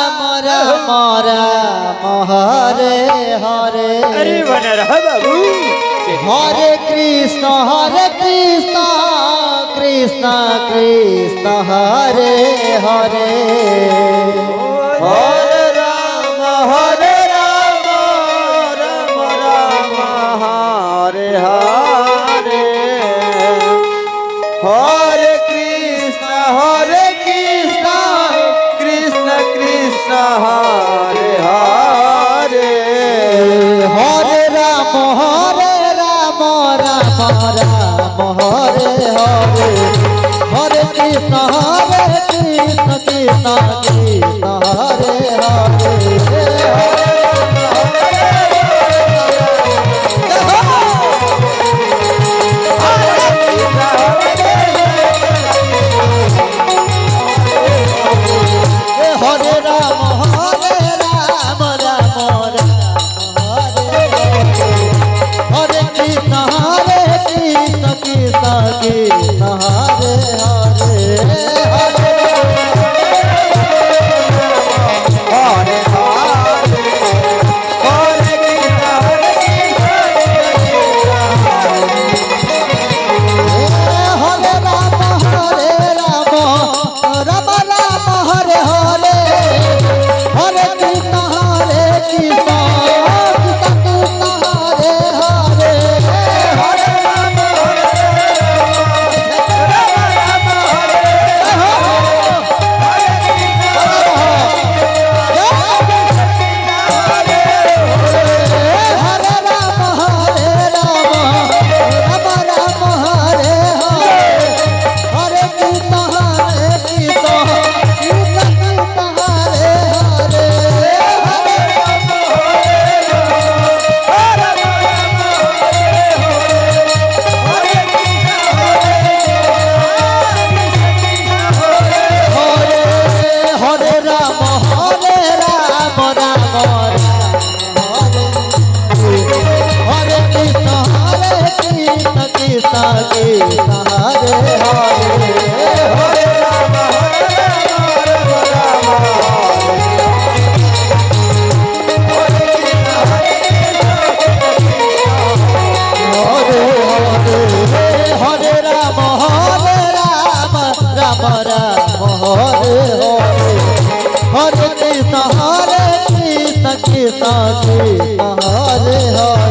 राम राम हरे हरे अरे बन रहा बाबू। हरे कृष्ण कृष्ण कृष्ण हरे हरे हरे राम राम राम हरे हरे हरे कृष्ण कृष्ण कृष्ण हरे हरे हरे राम राम राम हरे हरे हरे कृष्ण कृष्ण कृष्ण हरे हरे हरे राम राम राम हरे हरे कृष्ण कृष्ण कृष्ण हरे हरे हरे हरे राम राम राम हरे हरे हरे कृष्ण कृष्ण कृष्ण हरे हरे हरे हरे राम राम राम हरे हरे हरे कृष्ण कृष्ण कृष्ण हरे हरे हरे हरे राम राम राम हरे कृष्ण कृष्ण कृष्ण हरे हरे हरे हरे हरे हरे राम राम राम हरे हरे हरे कृष्ण कृष्ण कृष्ण हरे हरे